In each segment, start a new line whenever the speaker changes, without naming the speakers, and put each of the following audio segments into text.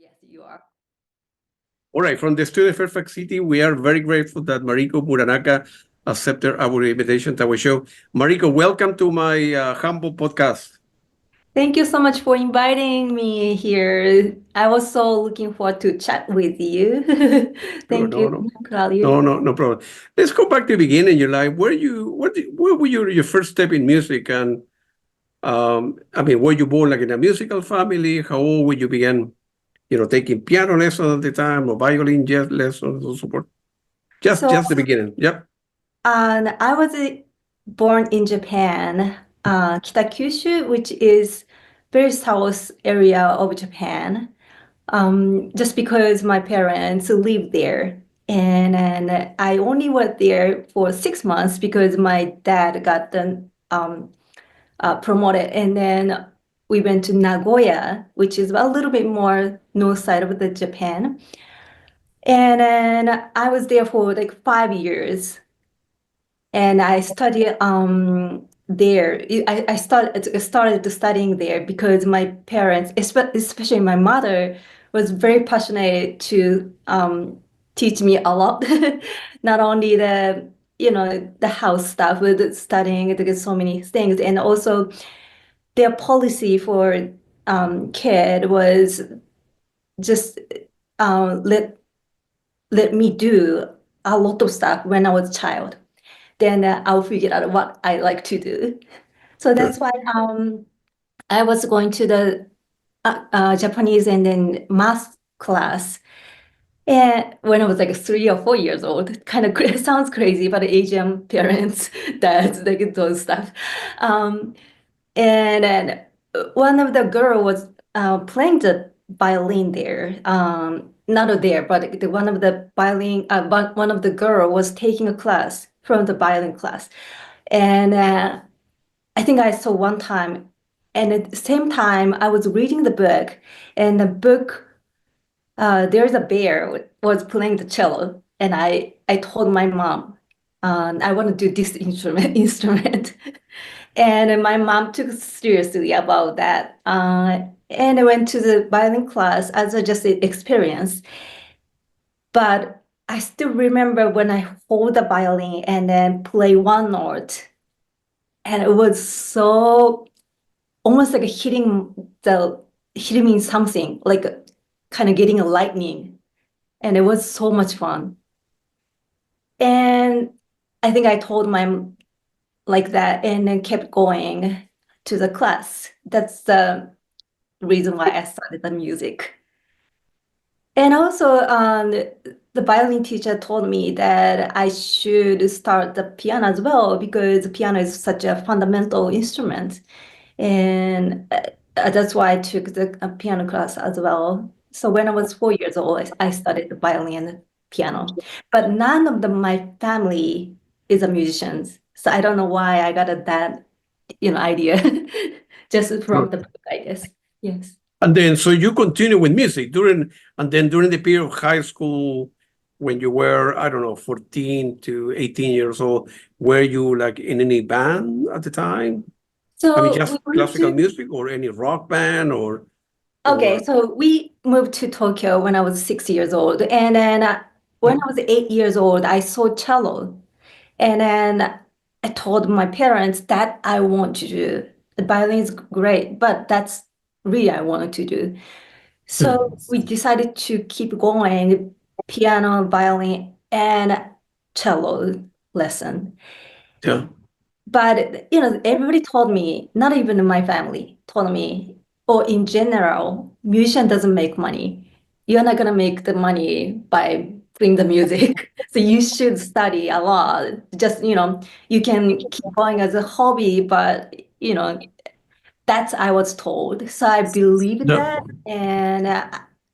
Yes, you are.
All right, from the studio of Fairfax City, we are very grateful that Mariko Muranaka accepted our invitation to our show. Mariko, welcome to my humble podcast.
Thank you so much for inviting me here. I was so looking forward to chat with you.
No,
Thank you, Claudio.
no problem. Let's go back to the beginning. Your life. Where were your first step in music? And were you born like in a musical family? How old when you began, taking piano lessons at the time or violin, jazz lessons, or so forth?
So,
Just the beginning. Yep.
I was born in Japan, Kitakyushu, which is very south area of Japan. Just because my parents lived there. And I only was there for 6 months because my dad got promoted. And then we went to Nagoya, which is a little bit more north side of the Japan. And then I was there for like 5 years. And I studied there. I started studying there because my parents, especially my mother, was very passionate to teach me a lot. Not only the house stuff, but studying, there's so many things. And also their policy for kid was just let me do a lot of stuff when I was a child. Then I'll figure out what I like to do. So that's why I was going to the Japanese and then math class. And when I was like 3 or 4 years old, kind of sounds crazy, but Asian parents, dads, like those stuff. And then one of the girl was playing the violin there. Not there, but one of the violin, one of the girl was taking a class from the violin class. And I think I saw one time, and at the same time, I was reading the book, and the book, there's a bear was playing the cello, and I told my mom, I want to do this instrument. And my mom took seriously about that. And I went to the violin class as just an experience. But I still remember when I hold the violin and then play one note. And it was so almost like hitting me something, like kind of getting a lightning. And it was so much fun. And I think I told my like that and then kept going to the class. That's the reason why I started the music. And also, the violin teacher told me that I should start the piano as well because the piano is such a fundamental instrument. And that's why I took the piano class as well. So when I was 4 years old, I studied the violin and piano. But none of my family is a musician. So I don't know why I got that, idea just from the book, I guess. Yes.
And then, so you continue with music during the period of high school, when you were, I don't know, 14 to 18 years old, were you like in any band at the time?
So
Just classical music or any rock band or?
Okay, so we moved to Tokyo when I was 6 years old. And then when I was 8 years old, I saw cello. And then I told my parents that I want to do. The violin is great, but that's really I wanted to do. So we decided to keep going, piano, violin, and cello lesson.
Yeah.
But everybody told me, not even my family told me, or in general, musician doesn't make money. You're not gonna make the money by playing the music. So you should study a lot. Just you can keep going as a hobby, but that's I was told. So I believed that, and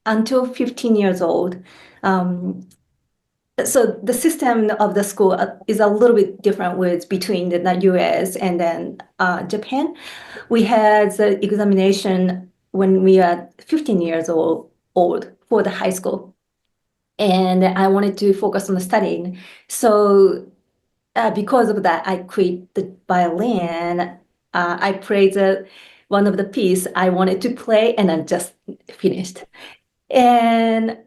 until 15 years old. So the system of the school is a little bit different between the US and then Japan. We had the examination when we are 15 years old for the high school. And I wanted to focus on the studying. So because of that, I quit the violin. I played one of the piece I wanted to play and then just finished. And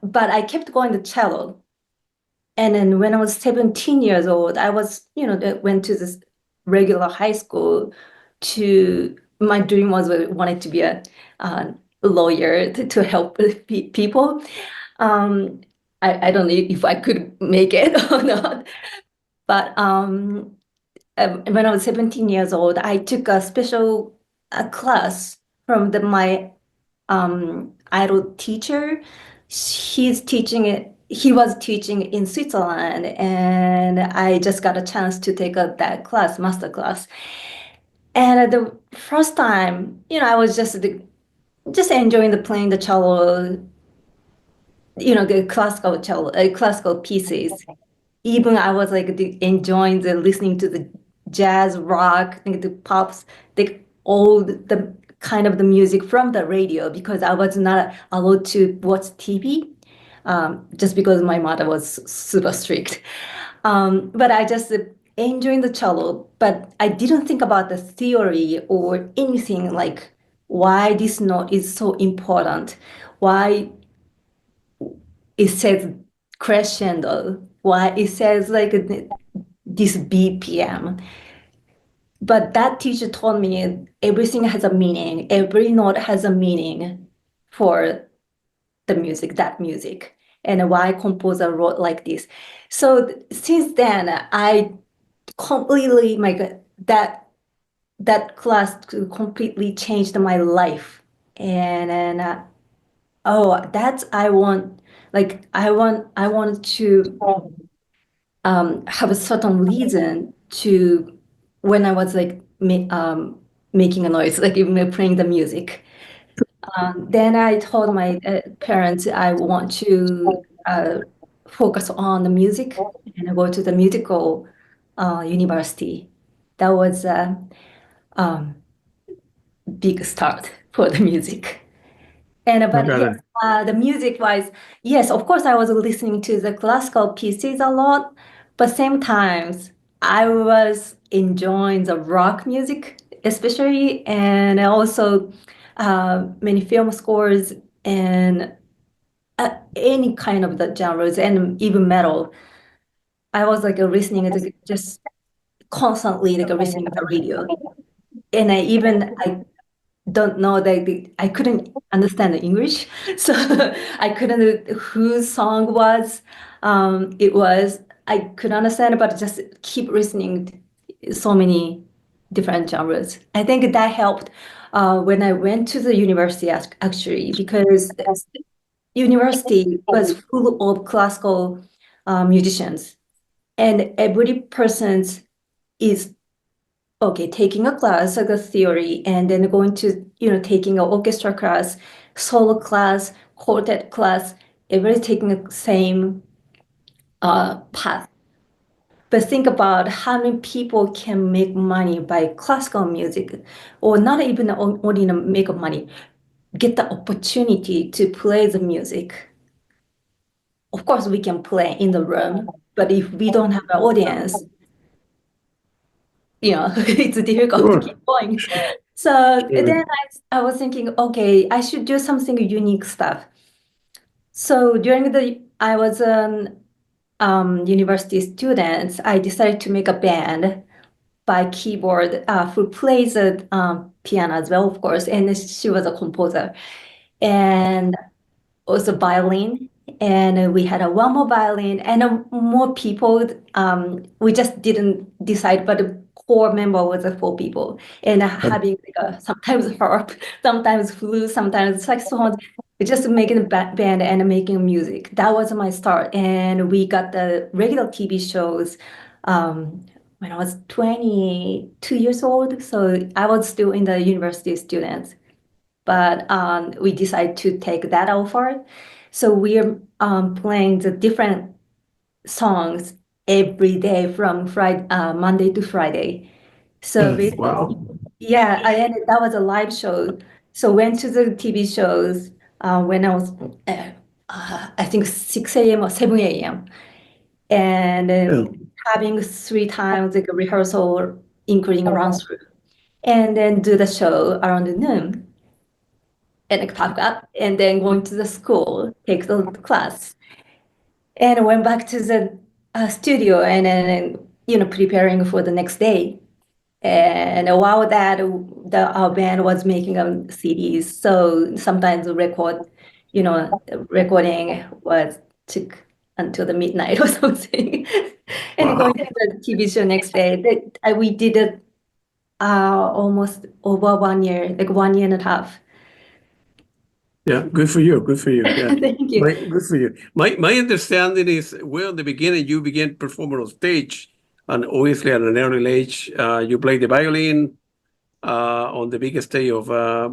but I kept going to cello. And then when I was 17 years old, I was, went to this regular high school to, my dream was I wanted to be a lawyer to help people. Um, I don't know if I could make it or not, but when I was 17 years old, I took a special class from my idol teacher. He was teaching in Switzerland, and I just got a chance to take that class, master class. And at the first time, I was just enjoying the playing the cello, the classical cello, classical pieces. Even I was like enjoying the listening to the jazz, rock, like the pops, all the kind of the music from the radio because I was not allowed to watch TV, just because my mother was super strict. But I just enjoying the cello, but I didn't think about the theory or anything like why this note is so important, why it says crescendo, why it says like this BPM. But that teacher told me everything has a meaning. Every note has a meaning for the music, that music, and why composer wrote like this. So since then, I completely, my God, that class completely changed my life. And oh, that's I want, like I wanted to have a certain reason to when I was like making a noise, like even playing the music. Then I told my parents I want to focus on the music and go to the musical university. That was a um, big start for the music. And
I
but
got
yes,
it.
the music wise, yes, of course, I was listening to the classical pieces a lot, but same times I was enjoying the rock music, especially, and also many film scores and any kind of the genres and even metal. I was like listening to just constantly like listening to the radio, and I don't know that I couldn't understand the English, so I couldn't whose song was. It was I could understand, but just keep listening to so many different genres. I think that helped when I went to the university actually because the university was full of classical musicians, and every person is okay, taking a class, like a theory, and then going to, taking an orchestra class, solo class, quartet class, everybody taking the same path. But think about how many people can make money by classical music, or not even only make money, get the opportunity to play the music. Of course, we can play in the room, but if we don't have an audience, it's difficult to keep
Sure.
going. So
Sure.
then I was thinking, okay, I should do something unique stuff. So during I was an university student, I decided to make a band by keyboard who plays the piano as well, of course, and she was a composer. And also violin, and we had a one more violin and more people. We just didn't decide, but the core member was 4 people, and having like sometimes harp, sometimes flute, sometimes saxophone, just making a band and making music. That was my start, and we got the regular TV shows. When I was 22 years old, so I was still in the university students, but we decided to take that offer. So we're playing the different songs every day from Monday to Friday. So basically,
Wow.
yeah, that was a live show. So went to the TV shows when I was, I think 6 a.m. or 7 a.m. And
Yeah.
having 3 times like a rehearsal, including a run through, and then do the show around noon. and I pack up and then going to the school, take the class, and I went back to the studio and then preparing for the next day. And while that, our band was making CDs, so sometimes the recording was took until the midnight or something. And going
Wow.
to the TV show next day, we did it almost over 1 year, like 1 year and a half.
Yeah, good for you. Good for you. Yeah.
Thank you.
Good for you. My understanding is, well, in the beginning, you began performing on stage, and obviously at an early age, you played the violin on the biggest stage of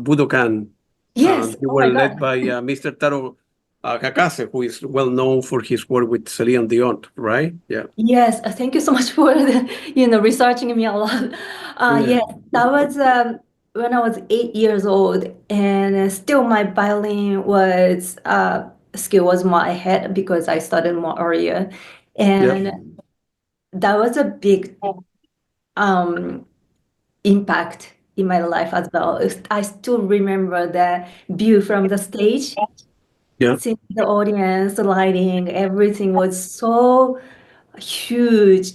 Budokan.
Yes.
You
Oh
were
my
led
God.
by Mr. Taro Kakase, who is well known for his work with Celine Dion, right? Yeah.
Yes, thank you so much for researching me a lot.
Yeah.
Yes, that was when I was 8 years old, and still my violin was skill was more ahead because I started more earlier,
Yeah.
and that was a big um, impact in my life as well. I still remember the view from the stage,
Yeah.
seeing the audience, the lighting, everything was so huge.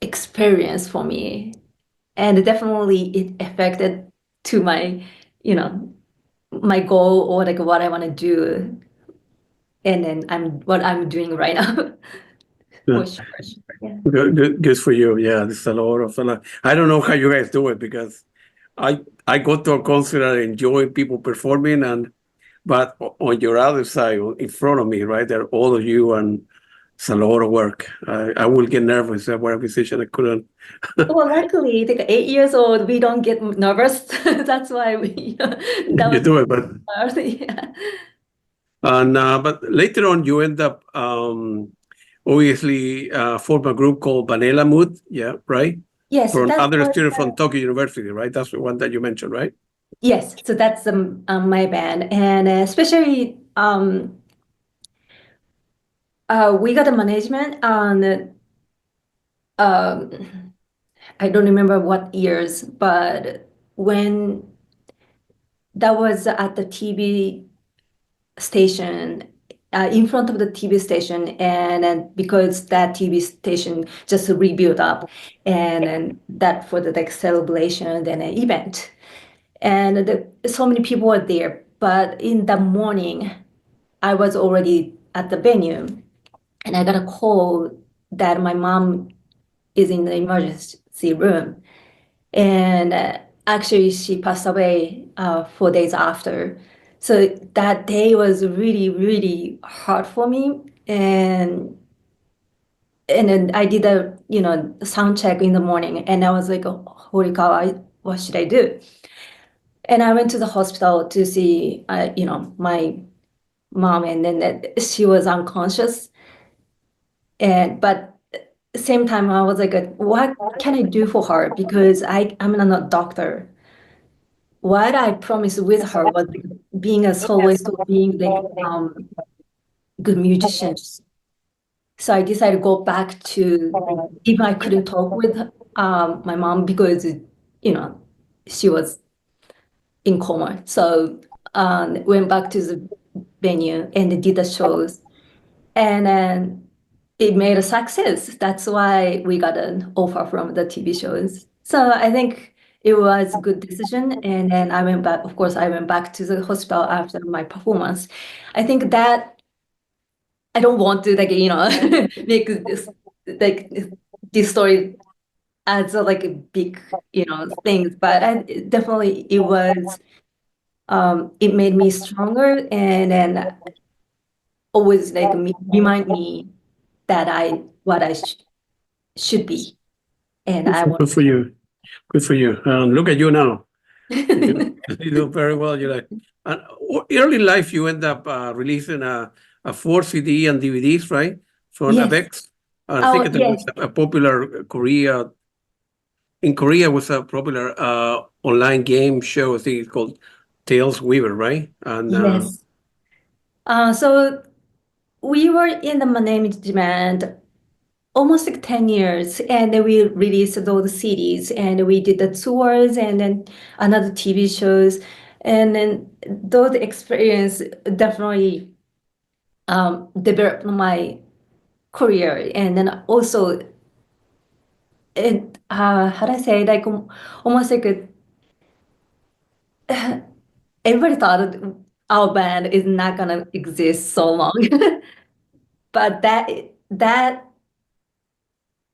Experience for me, and definitely it affected to my you know my goal or like what I want to do, and then I'm doing right now.
Yeah.
For sure. Yeah.
Good for you. Yeah, there's a lot of. I don't know how you guys do it because I go to a concert and enjoy people performing, and but on your other side, in front of me, right, there are all of you, and it's a lot of work. I will get nervous. I were a musician. I couldn't.
Well, luckily, like 8 years old, we don't get nervous. That's why that
You
was
do it, but
hard. Yeah.
but later on you end up obviously form a group called Vanilla Mood. Yeah, right.
Yes,
From
that's
other
what.
student from Tokyo University, right? That's the one that you mentioned, right?
Yes, so that's my band, and especially we got a management on um, I don't remember what years, but when that was at the TV station, in front of the TV station, and then because that TV station just rebuilt up, and then that for the like celebration and an event, and so many people were there. But in the morning, I was already at the venue, and I got a call that my mom is in the emergency room. And actually, she passed away 4 days after. So that day was really, really hard for me. And then I did a sound check in the morning, and I was like, oh, holy cow, what should I do? And I went to the hospital to see my mom, and then she was unconscious. And but same time, I was like, what can I do for her? Because I'm not a doctor. What I promised with her was like, being a soloist or being like good musician. So I decided to go back to, even I couldn't talk with my mom because she was in coma. So went back to the venue and did the shows, and then it made a success. That's why we got an offer from the TV shows. So I think it was a good decision. And then I went back, of course, I went back to the hospital after my performance. I think that I don't want to make like this story as like a big, things, but definitely it was, it made me stronger, and then always like remind me that what I should be, and I want.
Good for you. Good for you. Look at you now. You,
to.
you do very well. You're like, and early life, you end up releasing a 4 CD and DVDs, right? From
Yes.
Avex. I think
Oh,
it was
yes.
a popular Korea. In Korea, was a popular online game show. I think it's called Tales Weaver, right? And
Yes. So we were in the management almost like 10 years, and then we released those CDs, and we did the tours and then another TV shows. And then those experience definitely developed my career. And then also, how do I say, like almost like everybody thought our band is not gonna exist so long. But that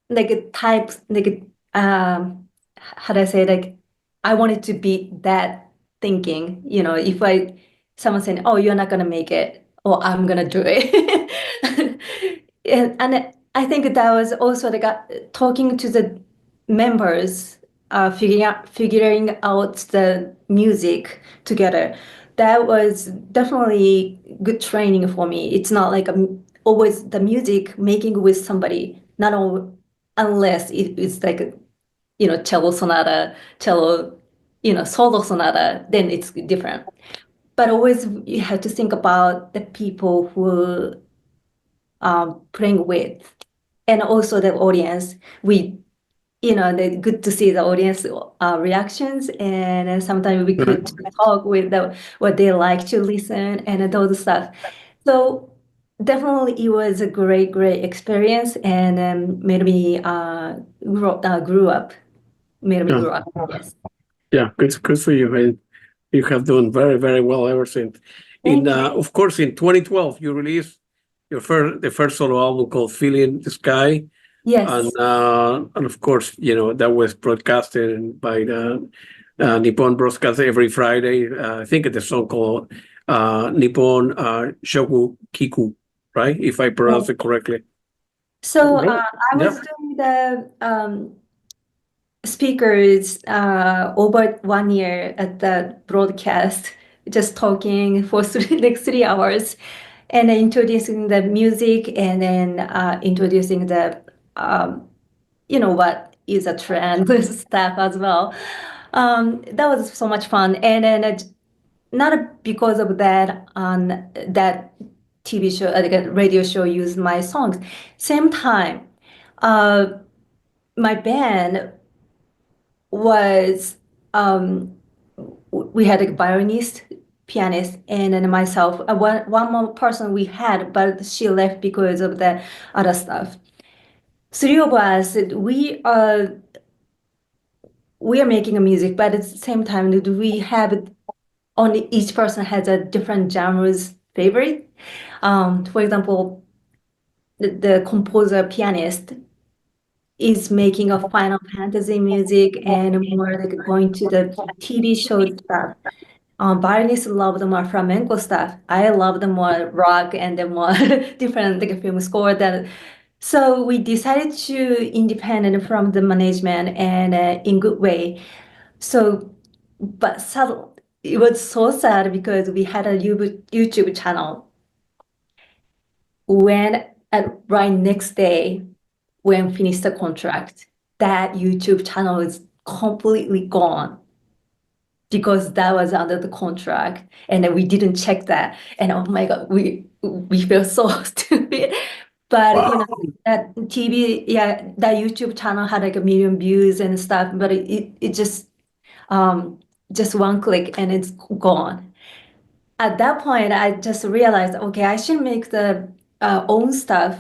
like types like how do I say, like I wanted to be that thinking, if someone saying, oh, you're not gonna make it, or I'm gonna do it. And I think that was also like talking to the members, figuring out the music together. That was definitely good training for me. It's not like always the music making with somebody, not all, unless it's like cello sonata, cello, solo sonata, then it's different. But always you have to think about the people who playing with, and also the audience. The good to see the audience reactions, and sometimes we
Right.
could talk with what they like to listen and those stuff. So definitely it was a great experience, and made me grew up. Made me
Yeah,
grow up. Yes.
yeah, good for you. And you have done very well ever since.
Thank you.
Of course, in 2012, you released the first solo album called "Feeling the Sky,"
Yes.
and of course, that was broadcasted by the Nippon broadcast every Friday. I think it's a song called Nippon Shogu Kiku, right? If I pronounce it correctly.
So
Right.
I
Yeah.
was doing the speakers over 1 year at the broadcast, just talking for like 3 hours, and then introducing the music, and then introducing the what is a trend stuff as well. That was so much fun, and then not because of that on that TV show, like a radio show, used my songs. Same time, uh, my band was we had a violinist, pianist, and then myself. One more person we had, but she left because of the other stuff. Three of us, we are making a music, but at the same time, we have only each person has a different genres favorite. For example, the composer pianist is making a Final Fantasy music and more like going to the TV show stuff. Violinists love the more flamenco stuff. I love the more rock and the more different like film score. So we decided to independent from the management, and in good way. So, but it was so sad because we had a YouTube channel. When right next day, when finished the contract, that YouTube channel is completely gone because that was under the contract, and then we didn't check that, and oh my god, we feel so stupid. But that TV, yeah, that YouTube channel had like 1 million views and stuff, but it just one click and it's gone. At that point, I just realized, okay, I should make the own stuff.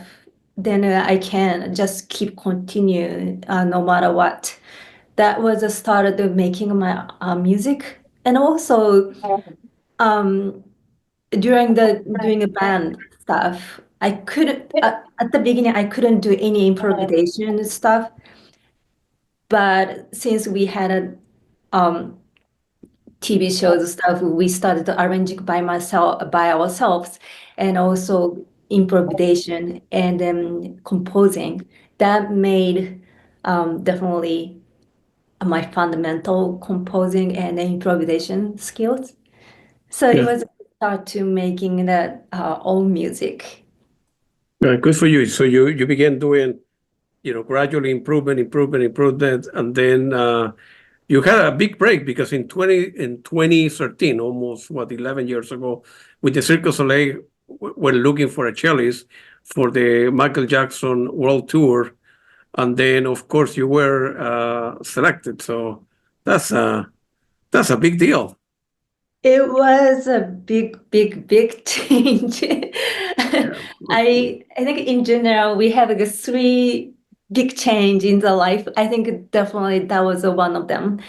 Then I can just keep continue no matter what. That was the start of making my music, and also um, during the doing a band stuff, I couldn't at the beginning I couldn't do any improvisation stuff, but since we had a TV shows stuff, we started arranging by ourselves, and also improvisation and composing. That made definitely my fundamental composing and improvisation skills. So it
Yeah.
was a start to making the own music.
Good for you. So you began doing, gradually improvement, and then you had a big break because in 2013, almost 11 years ago, with the Cirque du Soleil, were looking for a cellist for the Michael Jackson World Tour, and then of course you were selected. So that's a that's a big deal.
It was a big change.
Yeah, good for you.
I think in general we have like a three big change in the life. I think definitely that was one of them.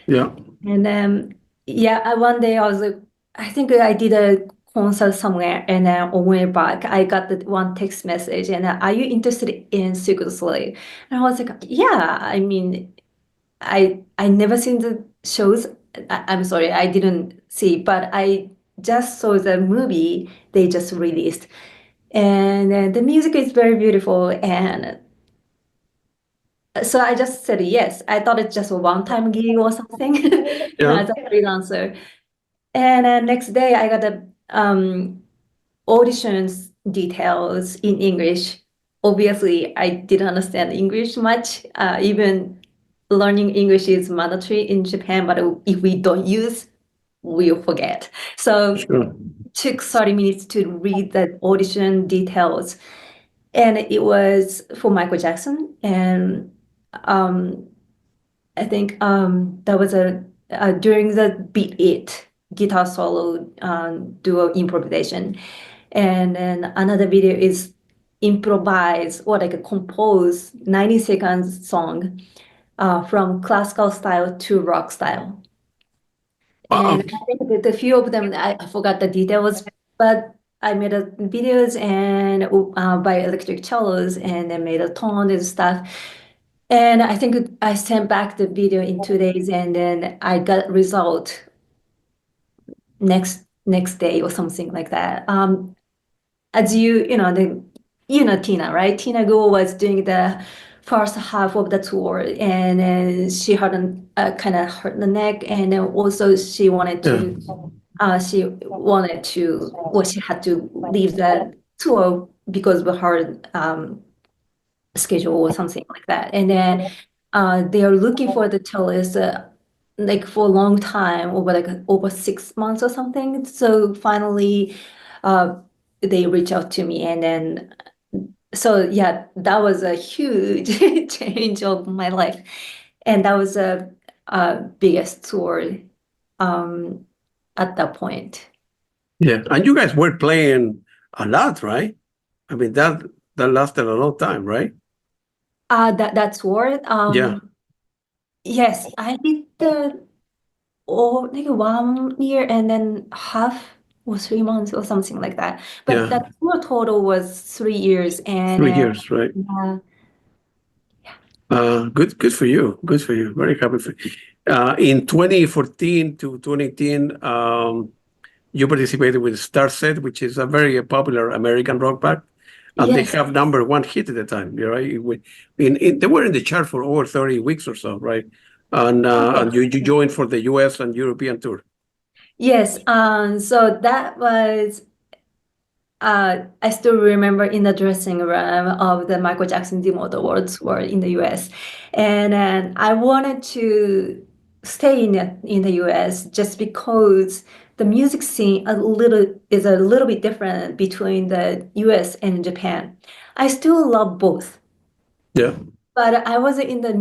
Yeah,
And yeah, one day I was like, I think I did a concert somewhere, and then on way back, I got the one text message, and are you interested in Cirque du Soleil? And I was like, yeah. I mean, I never seen the shows. I'm sorry, I didn't see, but I just saw the movie they just released, and the music is very beautiful, and so I just said yes. I thought it's just a one-time gig or something,
yeah,
as a freelancer. And next day, I got the auditions details in English. Obviously, I didn't understand English much. Even learning English is mandatory in Japan, but if we don't use, we'll forget. So
sure.
it took 30 minutes to read the audition details. And it was for Michael Jackson. And um, I think that was during the Beat It guitar solo duo improvisation. And then another video is improvise or like a compose 90 seconds song from classical style to rock style. And
Wow.
I think that the few of them, I forgot the details, but I made a videos and by electric cellos and I made a tone and stuff. And I think I sent back the video in 2 days and then I got result next day or something like that. As Tina, right? Tina Go was doing the first half of the tour, and then she had kind of hurt the neck, and then also
Yeah,
she had to leave the tour because of her schedule or something like that. And then they are looking for the cellist like for a long time, over 6 months or something. So finally, uh, they reach out to me, and then so yeah, that was a huge change of my life, and that was a biggest tour um, at that point.
yeah. And you guys were playing a lot, right? I mean, that lasted a long time, right?
That tour,
Yeah,
yes, I did the like 1 year and then half or 3 months or something like that. But
yeah.
that tour total was 3 years, and
3 years, right?
yeah,
Good for you. Good for you. Very happy for you. In 2014 to 2010, you participated with Star Set, which is a very popular American rock band, and they
yes,
have number one hit at the time. You're right. They were in the chart for over 30 weeks or so, right? And you joined for the U.S. and European tour.
yes. So that was I still remember in the dressing room of the Michael Jackson the Immortal Awards were in the US. And then I wanted to stay in the US just because the music scene is a little bit different between the US and Japan. I still love both,
Yeah,
but I was in the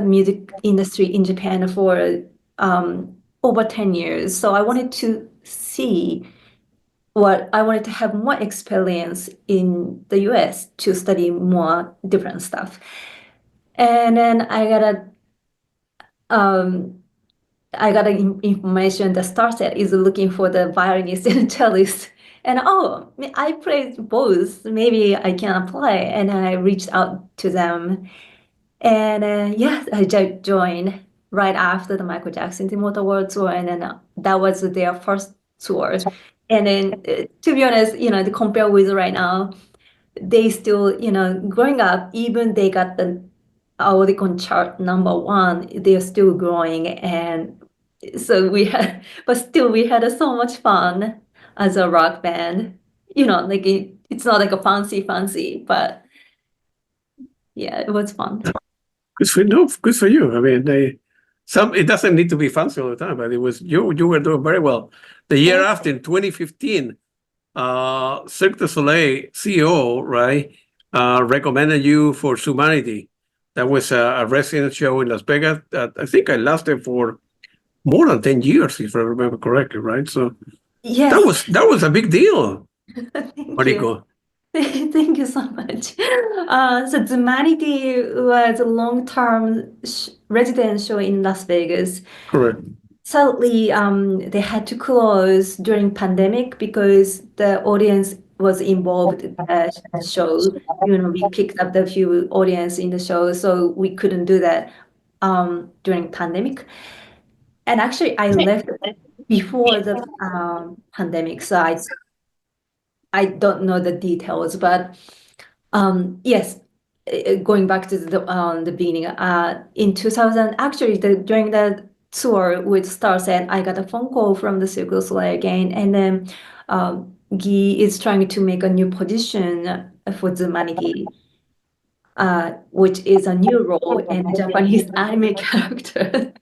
music industry in Japan for over 10 years. So I wanted to see what I wanted to have more experience in the US to study more different stuff. And then um information the starset is looking for the violinist and cellist. And I play both. Maybe I can apply. And I reached out to them. And yeah, I joined right after the Michael Jackson the Immortal World Tour. And then that was their first tour. And then to be honest, to compare with right now, they still, growing up, even they got the Oricon chart number one, they're still growing. And so but still we had so much fun as a rock band. Like it's not like a fancy, but yeah, it was fun.
good for no, good for you. I mean, it doesn't need to be fancy all the time, but it was you were doing very well. The year
Thank
after, in 2015, Cirque du Soleil CEO, right, recommended you for Zumanity. That was a resident show in Las Vegas that I think I lasted for more than 10 years, if I remember correctly, right? So
Yes.
that was a big deal,
Thank you.
Mariko.
Thank you so much. So Zumanity was a long-term residential in Las Vegas.
Correct.
Sadly, they had to close during pandemic because the audience was involved in the show. We picked up the few audience in the show, so we couldn't do that during pandemic. And actually, I left before the pandemic, so I don't know the details, but yes, going back to the beginning, in 2000, actually, during the tour with Starset, I got a phone call from the Cirque du Soleil again, and then Guy is trying to make a new position for Zumanity, which is a new role in a Japanese anime character.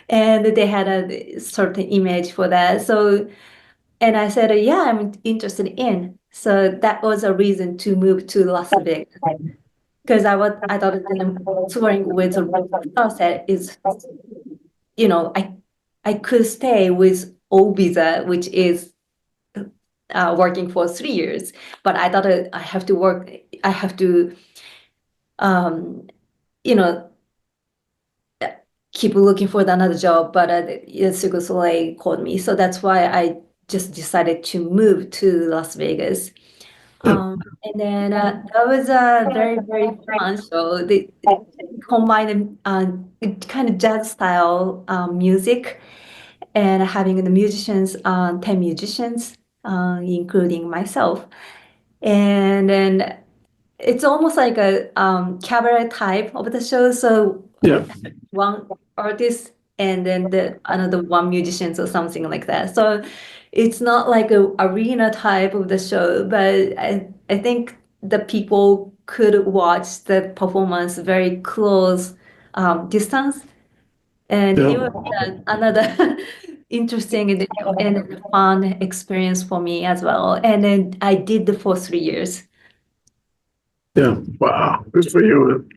And they had a certain image for that. So, and I said, yeah, I'm interested in. So that was a reason to move to Las Vegas because I thought that touring with a star set is, I could stay with O visa, which is working for 3 years, but I thought I have to work, I have to, um, you know, keep looking for another job, but Cirque du Soleil called me, so that's why I just decided to move to Las Vegas.
Yeah.
And then that was a very, very fun show. They combined kind of jazz style music and having the musicians, 10 musicians, including myself. And then it's almost like a cabaret type of the show. So
Yeah.
one artist and then the another one musicians or something like that. So it's not like a arena type of the show, but I think the people could watch the performance very close distance, and it was
Yeah.
another interesting and fun experience for me as well. And then I did it for 3 years.
Yeah. Wow. Good for you, man.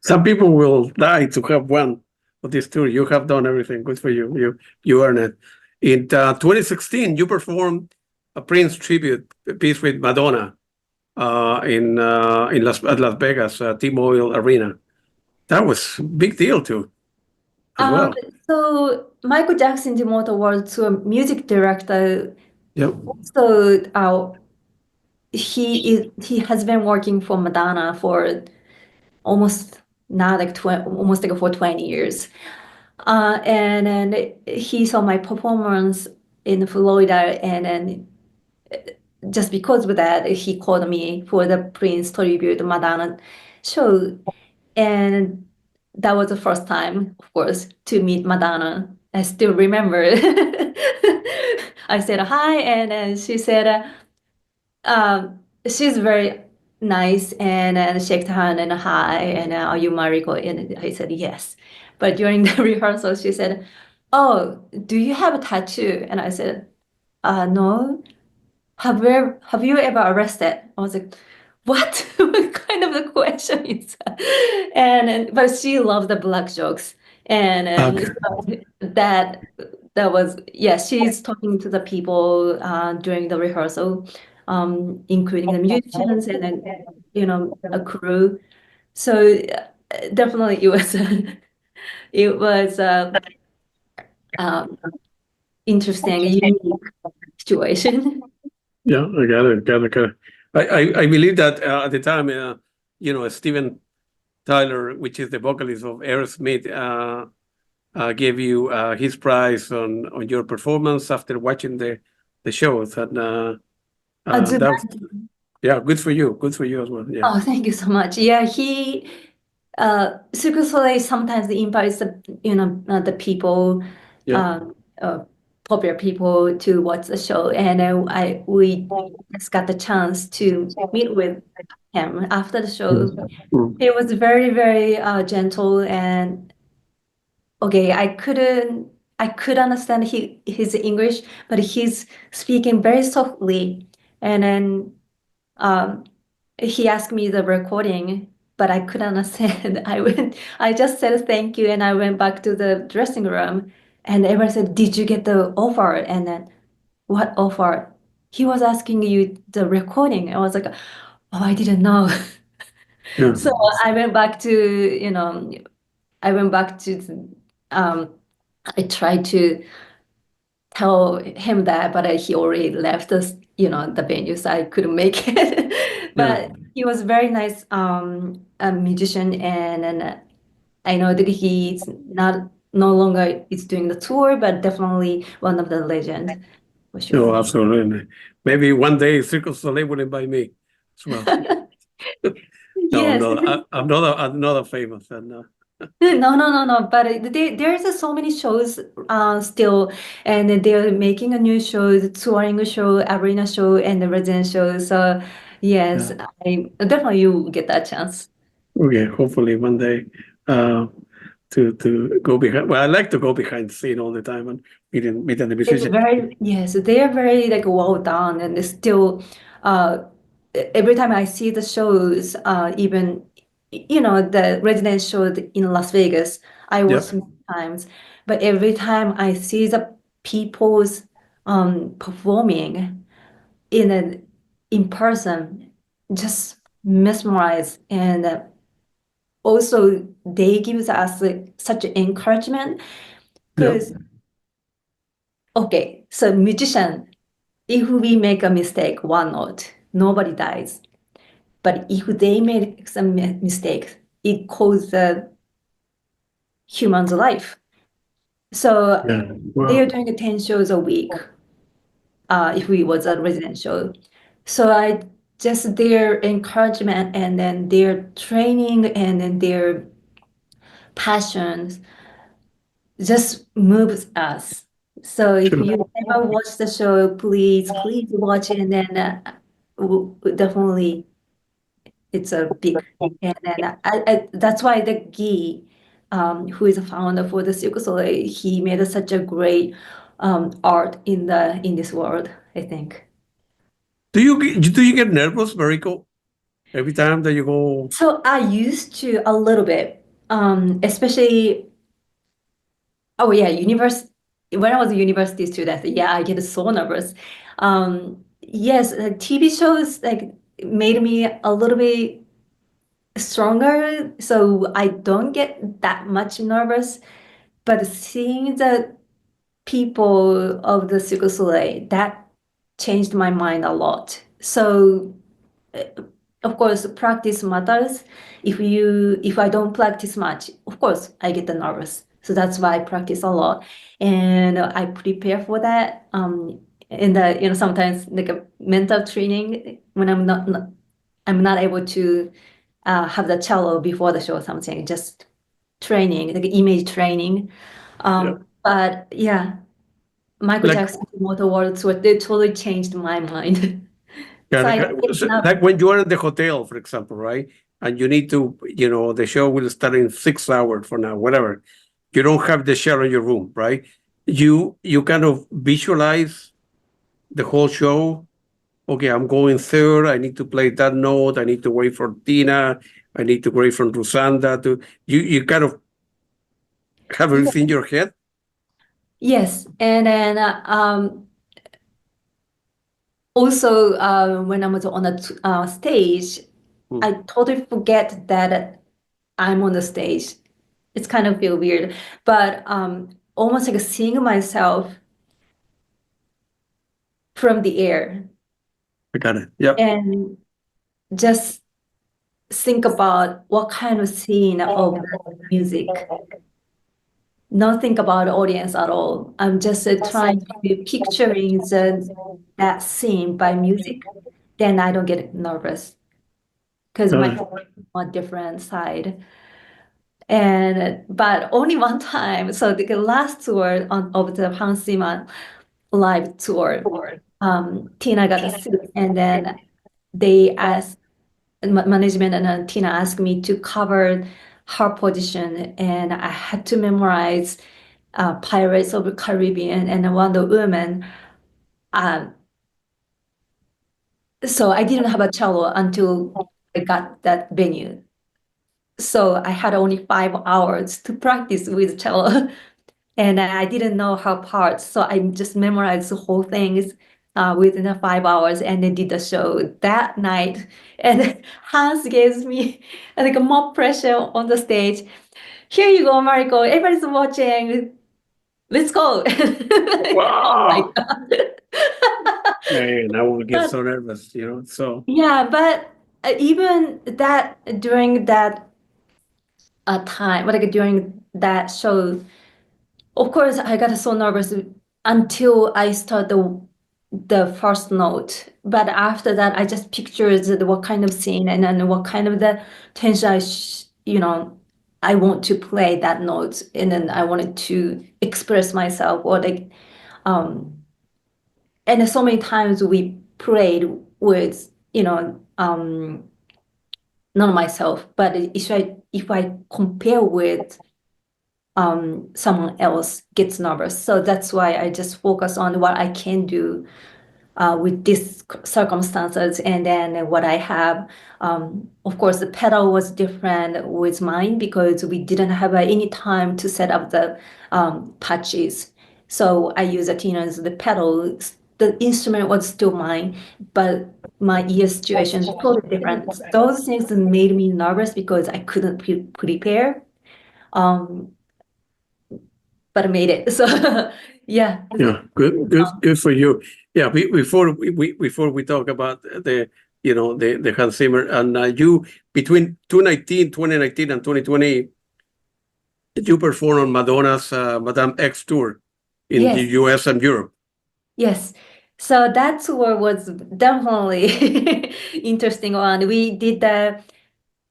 Some people will die to have one of these two. You have done everything. Good for you. You earned it. In 2016, you performed a Prince tribute piece with Madonna in Las Vegas, T-Mobile Arena. That was a big deal too, as
Um,
well.
so Michael Jackson the Immortal was to a music director.
Yep.
So he has been working for Madonna for almost now like almost like for 20 years. And then he saw my performance in Florida, and then just because of that, he called me for the Prince tribute Madonna show. And that was the first time, of course, to meet Madonna. I still remember. I said hi, and then she said, she's very nice, and shake the hand and hi, and are you Mariko? And I said yes. But during the rehearsal, she said, "Oh, do you have a tattoo?" And I said, "No." Have you ever arrested? I was like, what? What kind of a question is that? But she loved the black jokes, and
Okay.
so that was, yeah. She's talking to the people during the rehearsal, including the musicians and then a crew. So definitely it was it was um, interesting, unique situation.
Yeah, I got it. Got it. I believe that at the time, Steven Tyler, which is the vocalist of Aerosmith, gave you his prize on your performance after watching the shows, and that yeah, good for you. Good for you as well. Yeah.
Oh, thank you so much. Yeah, Cirque du Soleil sometimes invites the people,
Yeah.
um, uh, popular people to watch the show, and we just got the chance to meet with him after the show.
Mm.
He was very, very gentle, and okay, I could understand his English, but he's speaking very softly, and then um, he asked me the recording, but I couldn't understand. I just said thank you, and I went back to the dressing room. And everyone said, "Did you get the offer?" And then, "What offer?" He was asking you the recording. I was like, "Oh, I didn't know."
Yeah.
So I went back to, I went back to, um, I tried to tell him that, but he already left us, the venue, so I couldn't make it.
Yeah.
But he was very nice, a musician, and I know that he's not no longer is doing the tour, but definitely one of the legend for
No,
sure.
absolutely. Maybe one day Cirque du Soleil will invite me as well. No,
Yes.
I'm not a famous. And
No, no, no, no. But there's so many shows still, and they're making a new show, the touring show, arena show, and the resident show. So yes,
yeah.
I definitely you get that chance.
Okay, hopefully one day uh, to go behind. Well, I like to go behind the scene all the time and meeting the
It's
musicians.
very, yes, they are very like well done, and it's still uh every time I see the shows, even the resident show in Las Vegas, I
Yep.
watched many times, but every time I see the people's performing in person, just mesmerized, and also they give us like such encouragement
Yep.
because okay, so musician. If we make a mistake, one note, nobody dies. But if they made some mistakes, it costs the human's life. So
Yeah.
they are
Wow.
doing 10 shows a week, if we was a resident show. So I just their encouragement and then their training and then their passions just moves us. So if
Sure.
you never watch the show, please watch it, and then definitely it's a big, and then that's why the Guy, who is a founder for the Cirque du Soleil, he made such a great art in this world, I think.
Do you get nervous, Mariko, every time that you go?
So I used to a little bit, especially oh yeah, university when I was a university student, yeah, I get so nervous. Yes, TV shows like made me a little bit stronger, so I don't get that much nervous. But seeing the people of the Cirque du Soleil, that changed my mind a lot. So, uh, of course, practice matters. If I don't practice much, of course, I get nervous. So that's why I practice a lot, and I prepare for that. And sometimes like a mental training when I'm not able to have the cello before the show or something, just training, like image training.
Yeah.
But yeah, Michael
Like,
Jackson, the Immortal World Tour, they totally changed my mind.
yeah,
So I
like when you are in the hotel, for example, right? And you need to, the show will start in 6 hours from now, whatever. You don't have the chair in your room, right? You kind of visualize the whole show. Okay, I'm going third. I need to play that note. I need to wait for Tina. I need to wait for Rusanda to. You kind of have
yeah,
everything in your head.
yes, and then also when I was on the stage,
Hmm.
I totally forget that I'm on the stage. It's kind of feel weird, but almost like seeing myself from the air
I got it. Yep.
and just think about what kind of scene of the music. Not think about the audience at all. I'm just trying to picturing that scene by music. Then I don't get nervous because
Got
my
it.
on different side. And but only one time. So the last tour of the Hans Zimmer live tour, Tina got a seat, and then they asked management and Tina asked me to cover her position, and I had to memorize Pirates of the Caribbean and Wonder Woman. Um, so I didn't have a cello until I got that venue. So I had only 5 hours to practice with cello. and I didn't know her parts, so I just memorized the whole thing within 5 hours, and then did the show that night. And Hans gave me like more pressure on the stage. Here you go, Mariko. Everybody's watching. Let's go. Oh my
Wow.
God.
Man, I will get
But
so nervous, so.
yeah, but even that during that time, like during that show, of course, I got so nervous until I start the first note. But after that, I just pictured what kind of scene and then what kind of the tension I want to play that note, and then I wanted to express myself or like and so many times we played with not myself, but if I compare with someone else gets nervous. So that's why I just focus on what I can do with these circumstances, and then what I have. Of course, the pedal was different with mine because we didn't have any time to set up the patches. So I use the pedal. The instrument was still mine, but my ear situation is totally different. Those things made me nervous because I couldn't prepare. Um, but I made it. So yeah.
Yeah, good for you. Yeah, before we talk about the Hans Zimmer, and you between 2019 and 2020, you performed on Madonna's Madame X tour in the
Yes.
US and Europe.
Yes. So that tour was definitely interesting one. We did the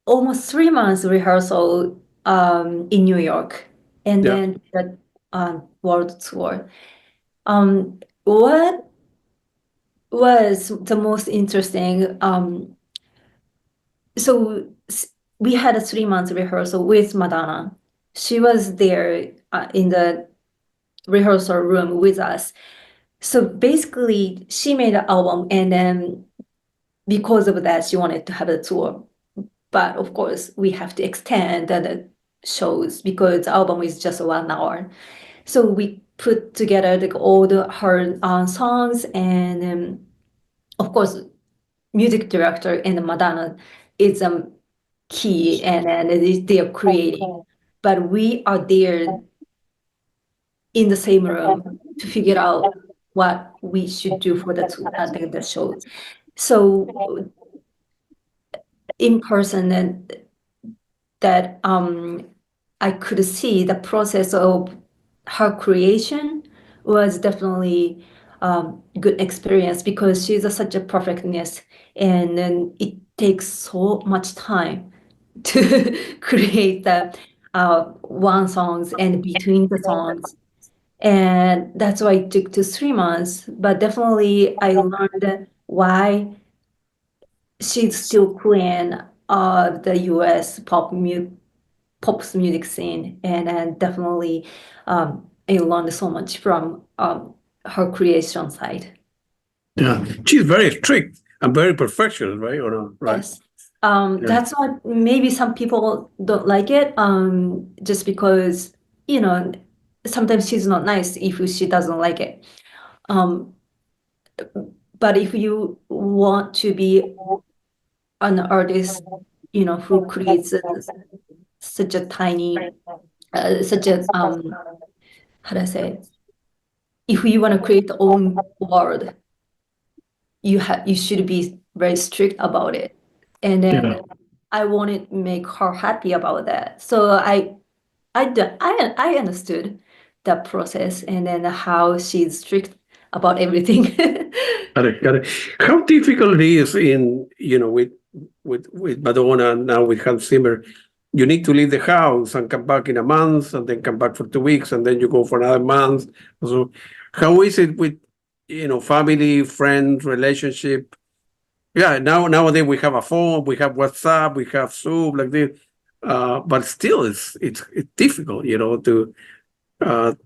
almost 3 months rehearsal in New York, and
Yeah,
then the world tour. What was the most interesting? So we had a 3 months rehearsal with Madonna. She was there in the rehearsal room with us. So basically, she made an album, and then because of that, she wanted to have a tour. But of course, we have to extend the shows because the album is just 1 hour. So we put together like all her songs, and of course, music director and Madonna is key, and they are creating. But we are there in the same room to figure out what we should do for the show. So in person, and that I could see the process of her creation was definitely good experience because she's such a perfectionist, and then it takes so much time to create the one songs and between the songs, and that's why it took to 3 months. But definitely I learned why she's still queen of the US pop music scene, and definitely I learned so much from her creation side.
yeah. She's very strict and very perfectionist, right? Or not, right?
Yes.
Yeah,
That's what maybe some people don't like it, just because, you know, sometimes she's not nice if she doesn't like it. Um, but if you want to be an artist, who creates such a tiny, such a how do I say? If you want to create your own world, you should be very strict about it. And
yeah.
then I wanted to make her happy about that. So I understood that process, and then how she's strict about everything.
Got it, got it. How difficult it is with Madonna and now with Hans Zimmer. You need to leave the house and come back in a month, and then come back for 2 weeks, and then you go for another month. So, how is it with family, friends, relationship? Yeah, nowadays we have a phone, we have WhatsApp, we have Zoom, like this. But still, it's difficult,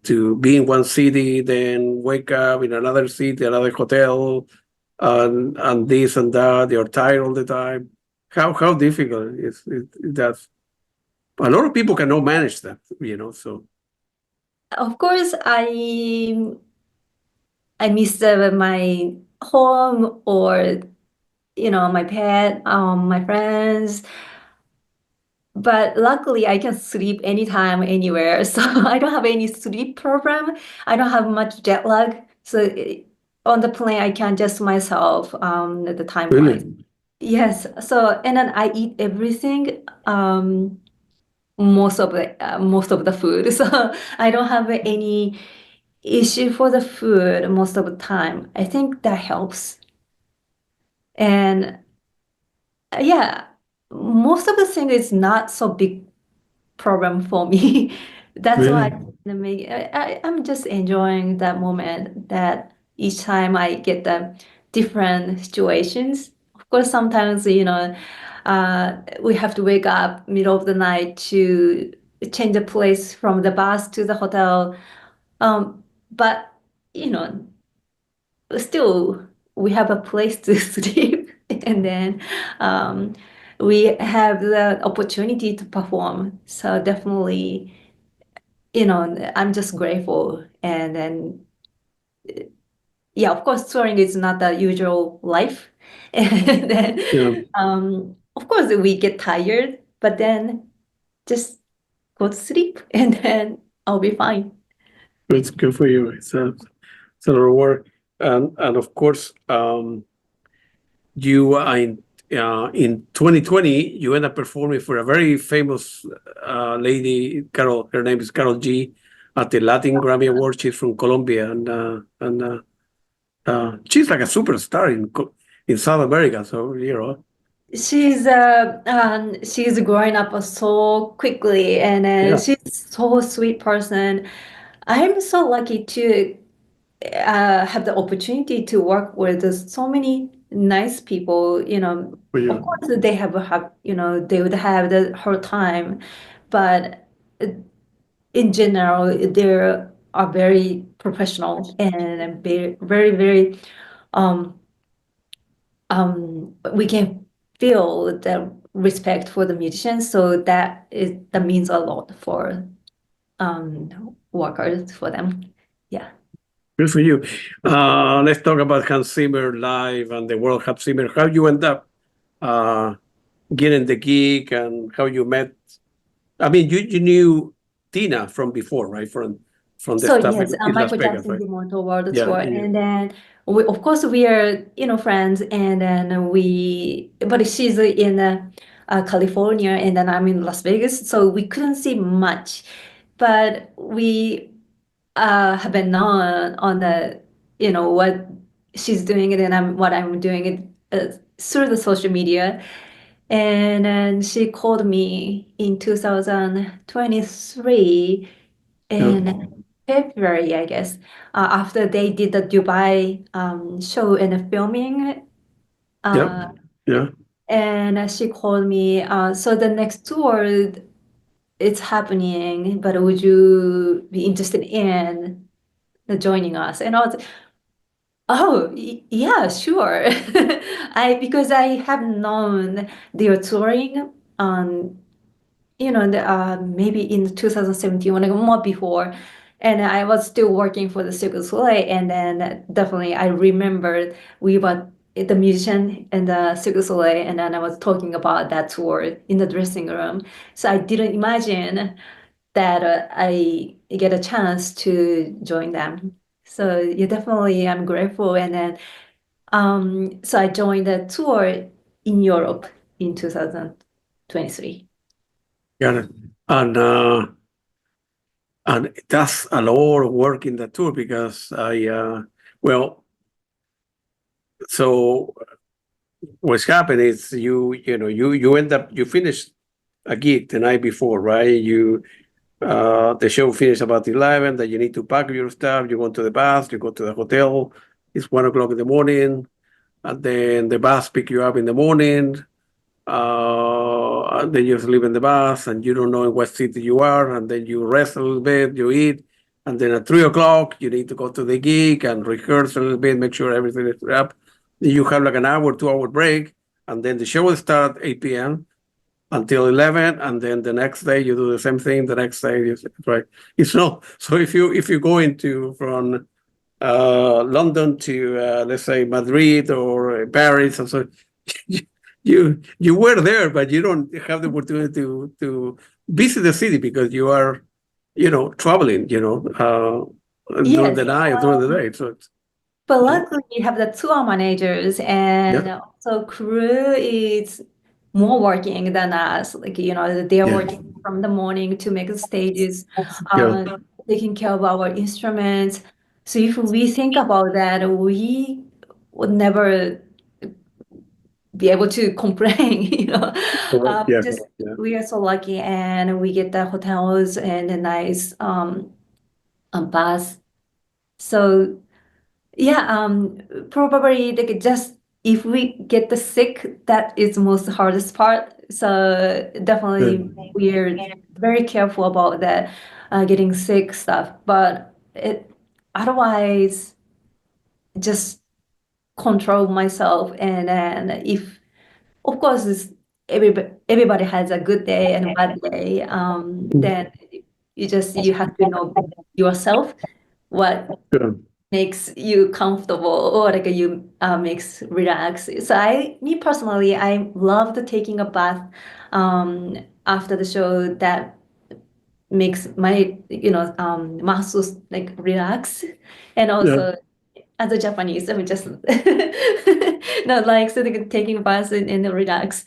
to be in one city, then wake up in another city, another hotel, and this and that. You're tired all the time. How difficult is that? A lot of people cannot manage that, So
Of course, I miss my home or my pet, my friends. But luckily, I can sleep anytime, anywhere. So I don't have any sleep problem. I don't have much jet lag. So on the plane, I can adjust myself at the time wise.
Really?
Yes. So and then I eat everything. Most of the food. So I don't have any issue for the food most of the time. I think that helps. And yeah, most of the thing is not so big problem for me. That's why
Really?
I'm just enjoying that moment that each time I get the different situations. Of course, sometimes, we have to wake up middle of the night to change the place from the bus to the hotel. But, you know, still we have a place to sleep and then um, we have the opportunity to perform. So definitely, I'm just grateful. And then, yeah, of course, touring is not the usual life. And then,
Yeah,
of course, we get tired, but then just go to sleep and then I'll be fine.
it's good for you. It's a lot of work, and of course, you in 2020 you end up performing for a very famous lady, Carol. Her name is Carol G. At the Latin Grammy Award. She's from Colombia, and she's like a superstar in South America. So
She's growing up so quickly, and
yeah,
she's so sweet person. I'm so lucky to have the opportunity to work with so many nice people.
for
Of
you.
course, they would have the hard time, but in general, they are very professional and very, very, very. Um, we can feel the respect for the musicians, so that means a lot for workers for them. Yeah.
Good for you. Let's talk about Hans Zimmer live and the World Hans Zimmer. How you end up uh, getting the gig and how you met. I mean, you knew Tina from before, right? From the
So
stuff
yes,
in Las
Michael
Vegas,
Jackson
right?
the Immortal World
Yeah,
Tour, and then of course we are friends, and then but she's in California, and then I'm in Las Vegas, so we couldn't see much, but we have been known on the what she's doing it and what I'm doing it through the social media, and then she called me in 2023
yeah,
in February, I guess, after they did the Dubai show and the filming.
yeah,
Uh,
yeah.
and she called me. So the next tour, it's happening, but would you be interested in joining us? And I was, oh, yeah, sure. Because I have known their touring maybe in 2017 when I more before, and I was still working for the Cirque du Soleil, and then definitely I remembered we were the musician and the Cirque du Soleil, and then I was talking about that tour in the dressing room. So I didn't imagine that I get a chance to join them. So yeah, definitely I'm grateful, and then so I joined the tour in Europe in 2023.
Got it. And uh, and that's a lot of work in the tour because well, so what's happened is you end up you finish a gig the night before, right? The show finished about 11, that you need to pack your stuff, you go to the bus, you go to the hotel, it's 1 o'clock in the morning, and then the bus pick you up in the morning, and then you sleep in the bus, and you don't know in what city you are, and then you rest a little bit, you eat, and then at 3 o'clock you need to go to the gig and rehearse a little bit, make sure everything is up. You have like an hour, 2 hour break, and then the show will start at 8 p.m. until 11, and then the next day you do the same thing. The next day, right? It's not so. If you go into from London to let's say Madrid or Paris, and so you were there, but you don't have the opportunity to visit the city because you are, traveling, during
Yes.
the night, during the day. So
But
yeah,
luckily, we have the tour managers, and
yeah,
also crew is more working than us. Like, they're
yeah,
working from the morning to make the stages,
yeah.
taking care of our instruments. So if we think about that, we would never be able to complain,
Correct. Yeah,
just
yeah.
we are so lucky, and we get the hotels and a nice bus. So yeah, probably like just if we get the sick, that is most hardest part. So definitely
Good.
we're very careful about that, getting sick stuff. But otherwise, just control myself, and then if of course everybody has a good day and a bad day, then you have to know yourself what
Good.
makes you comfortable or like you makes relax. So me personally, I loved taking a bath after the show. That makes my muscles like relax, and
Yeah,
also as a Japanese, I'm just not like sitting taking a bath and relax.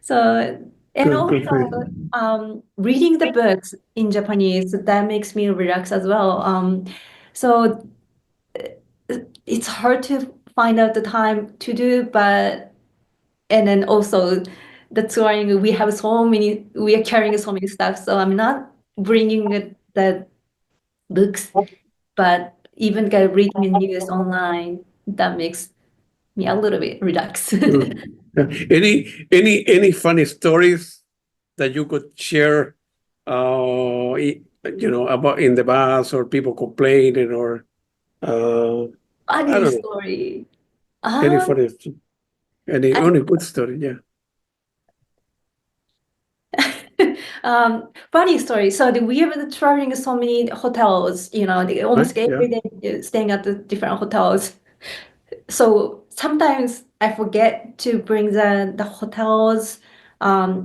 So and
good for
also
you.
reading the books in Japanese, that makes me relax as well. So it's hard to find out the time to do, but and then also the touring, we are carrying so many stuff, so I'm not bringing the books, but even reading the news online, that makes me a little bit relaxed.
Good. Yeah. Any funny stories that you could share, about in the bus or people complaining or uh, I
Funny
don't know,
story.
any
Um,
funny, any
I
only good story. Yeah.
Funny story. So we were traveling so many hotels,
Right.
almost
Yeah.
every day staying at the different hotels. So sometimes I forget to bring the hotel's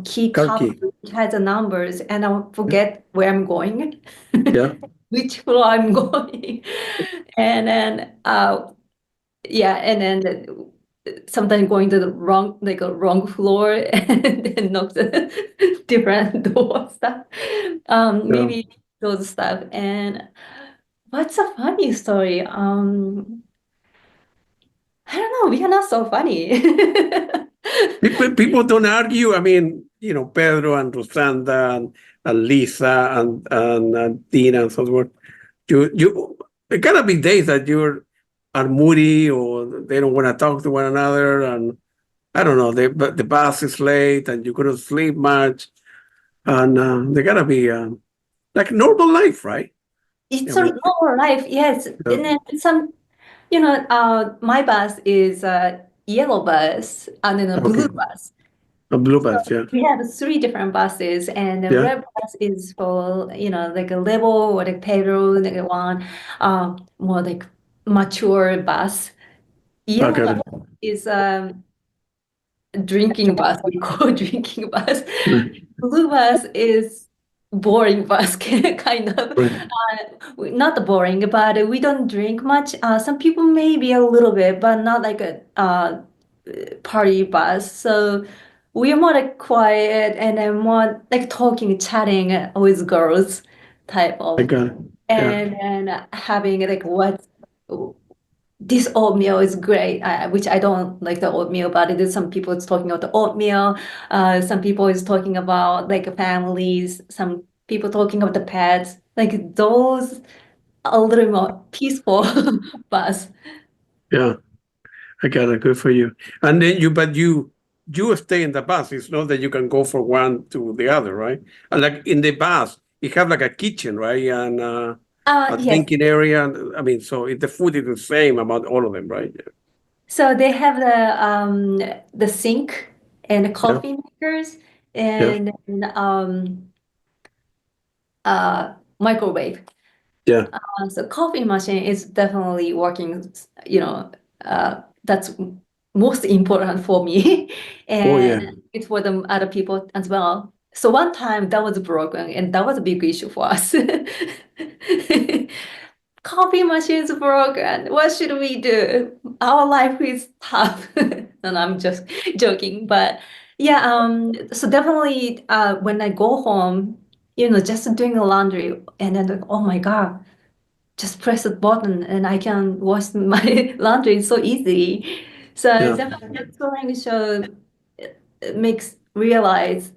key
Car
copy,
key.
which has the numbers, and I'll
Yeah.
forget where I'm going,
Yeah.
which floor I'm going, and then yeah, and then sometimes going to the wrong like a wrong floor and then knock the different door stuff.
Yeah.
Maybe those stuff. And what's a funny story? I don't know. We are not so funny.
People don't argue. I mean, Pedro and Rosanda and Lisa and Tina and so forth. There gotta be days that you are moody or they don't want to talk to one another, and I don't know. The bus is late and you couldn't sleep much, and they gotta be like normal life, right?
It's
I
a
mean,
normal life, yes.
uh,
And then my bus is a yellow bus and then a blue
okay,
bus.
a blue
So
bus, yeah,
we have three different buses, and the
yeah,
red bus is for, like a level or like payroll, like one, more like mature bus.
I
Yellow
got
bus
it.
is drinking bus. We call drinking bus.
Right,
Blue bus is boring bus, kind of.
right.
Not the boring, but we don't drink much. Some people maybe a little bit, but not like a party bus. So we are more like quiet and then more like talking, chatting with girls type
I
of,
got it. Yeah,
and having like what this oatmeal is great, which I don't like the oatmeal, but it is some people is talking about the oatmeal. Some people is talking about like families. Some people talking about the pets. Like those a little more peaceful bus.
yeah. I got it. Good for you. And then but you stay in the bus. It's not that you can go from one to the other, right? And like in the bus, you have like a kitchen, right? And a
Yes.
drinking area. And, I mean, so the food is the same about all of them, right?
So they have the sink and the
Yeah.
coffee makers,
Yeah.
and microwave.
Yeah.
So coffee machine is definitely working, that's most important for me
Oh yeah.
and it's for the other people as well. So one time that was broken and that was a big issue for us. Coffee machine's broken. What should we do? Our life is tough. And I'm just joking, but yeah, so definitely when I go home, just doing the laundry and then like, oh my God, just press a button and I can wash my laundry so easy. So
Yeah.
definitely the touring show it makes realize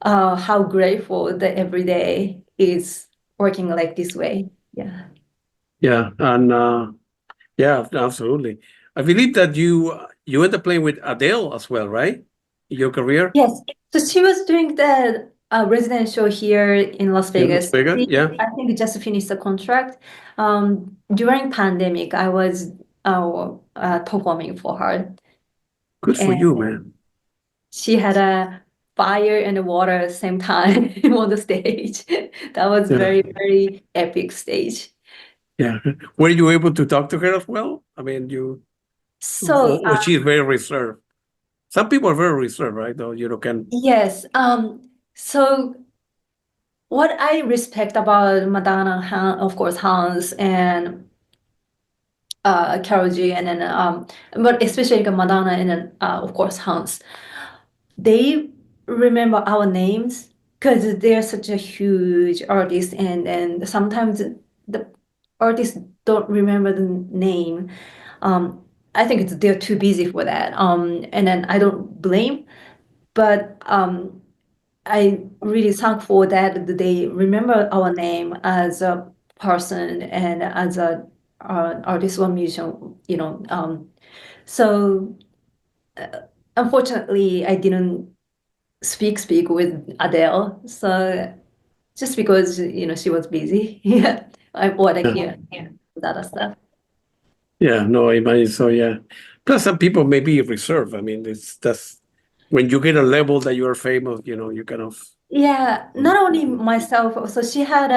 how grateful that every day is working like this way. Yeah.
Yeah. And yeah, absolutely. I believe that you end up playing with Adele as well, right? In your career
Yes. So she was doing the residential here in Las
in Las
Vegas.
Vegas.
She,
Yeah.
I think, just finished the contract. During pandemic, I was performing for her,
Good for
and
you, man.
she had a fire and a water at the same time on the stage. That was
Yeah.
very, very epic stage.
Yeah. Were you able to talk to her as well? I mean,
So,
or she's very reserved. Some people are very reserved, right? Though can.
yes. So what I respect about Madonna, of course, Hans and Carol G, and then but especially like Madonna and then of course Hans. They remember our names because they're such a huge artist, and sometimes the artists don't remember the name. Um, I think they're too busy for that. And then I don't blame, but I really thankful that they remember our name as a person and as a artist or musician. So unfortunately, I didn't speak with Adele. So just because she was busy, yeah, I what I
Yeah.
hear with other stuff.
Yeah. No, I imagine so. Yeah. Plus, some people may be reserved. I mean, that's when you get a level that you are famous. You kind of.
Yeah, not only myself. So she had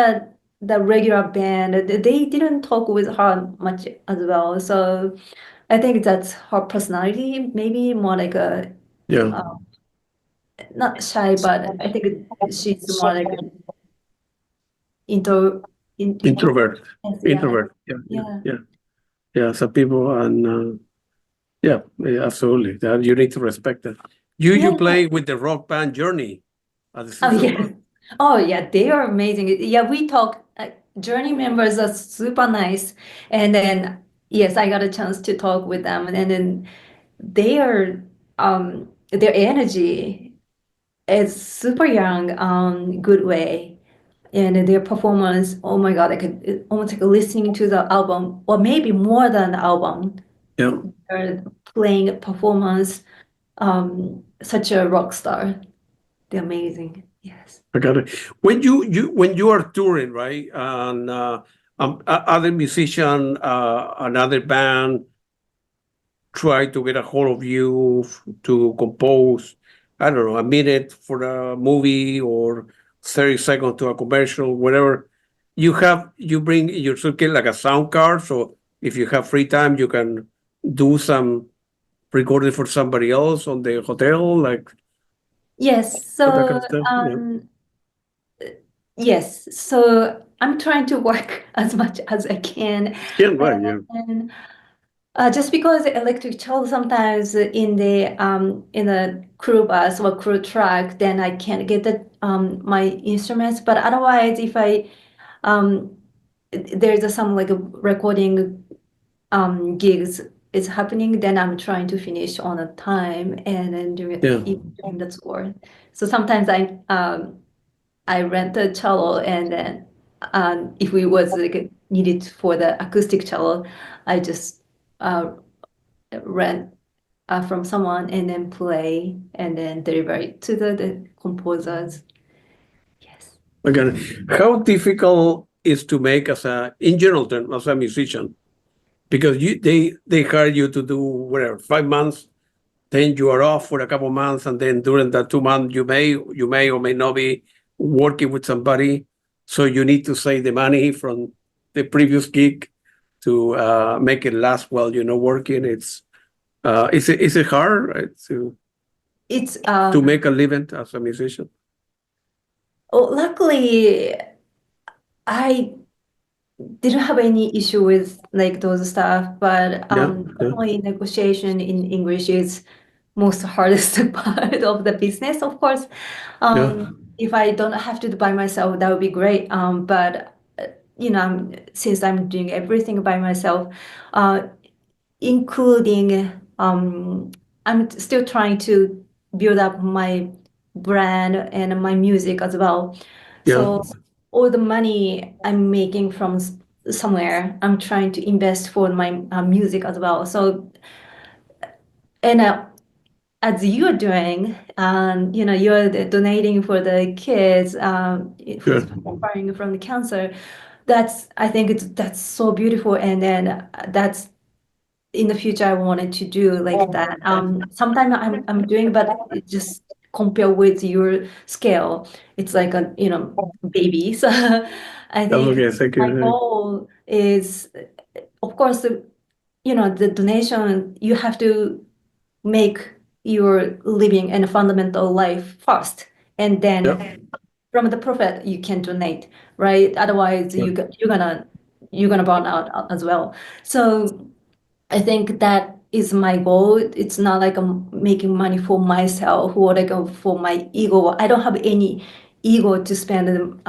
the regular band. They didn't talk with her much as well. So I think that's her personality. Maybe more like a
Yeah.
uh, not shy, but I think she's more like an introvert.
Introvert.
Yes, yeah,
Introvert. Yeah. Yeah.
yeah,
Yeah. Yeah. Some people and. Yeah, yeah, absolutely. That you need to respect that. You
yeah.
play with the rock band Journey at the
Oh
Caesar
yes.
Club.
Oh yeah, they are amazing. Yeah, we talk. Journey members are super nice, and then yes, I got a chance to talk with them, and then they are their energy is super young, good way, and their performance. Oh my God, I could almost like listening to the album, or maybe more than the album.
Yeah,
They're playing performance, such a rock star. They're amazing. Yes.
I got it. When you are touring, right, and other musician, another band try to get a hold of you to compose, I don't know, a minute for a movie or 30 seconds to a commercial, whatever. You bring in your suitcase like a sound card, so if you have free time, you can do some recording for somebody else on the hotel, like
Yes.
that
So
kind of stuff. Yeah,
yes. So I'm trying to work as much as I can.
yeah, right, yeah,
And just because the electric cello sometimes in the crew bus or crew truck, then I can't get my instruments. But otherwise, if I there's some like a recording gigs is happening, then I'm trying to finish on a time and then do it
yeah.
even during the tour. So sometimes I rent a cello and then if we was like needed for the acoustic cello, I just uh, rent from someone and then play and then deliver it to the composers. Yes.
Again, how difficult is to make as in general term, as a musician? Because they hire you to do whatever 5 months then you are off for a couple months, and then during that 2 months you may or may not be working with somebody, so you need to save the money from the previous gig to make it last while you're not working. Is it hard, right,
It's
to make a living as a musician?
oh, luckily I didn't have any issue with like those stuff, but
Yeah, yeah,
definitely negotiation in English is most hardest part of the business, of course.
yeah,
If I don't have to do by myself, that would be great. But since I'm doing everything by myself, uh, including I'm still trying to build up my brand and my music as well.
yeah,
So all the money I'm making from somewhere, I'm trying to invest for my music as well. So and as you're doing, you're donating for the kids who's
sure.
suffering from the cancer. I think that's so beautiful, and then that's in the future I wanted to do like that. Sometimes I'm doing, but it just compare with your scale, it's like a baby. So I
That's
think
okay. Thank
my
you.
goal is, of course, the donation, you have to make your living and fundamental life first, and
Yeah,
then from the profit you can donate, right? Otherwise
yeah,
you're gonna burn out as well. So I think that is my goal. It's not like I'm making money for myself or like for my ego. I don't have any ego to spend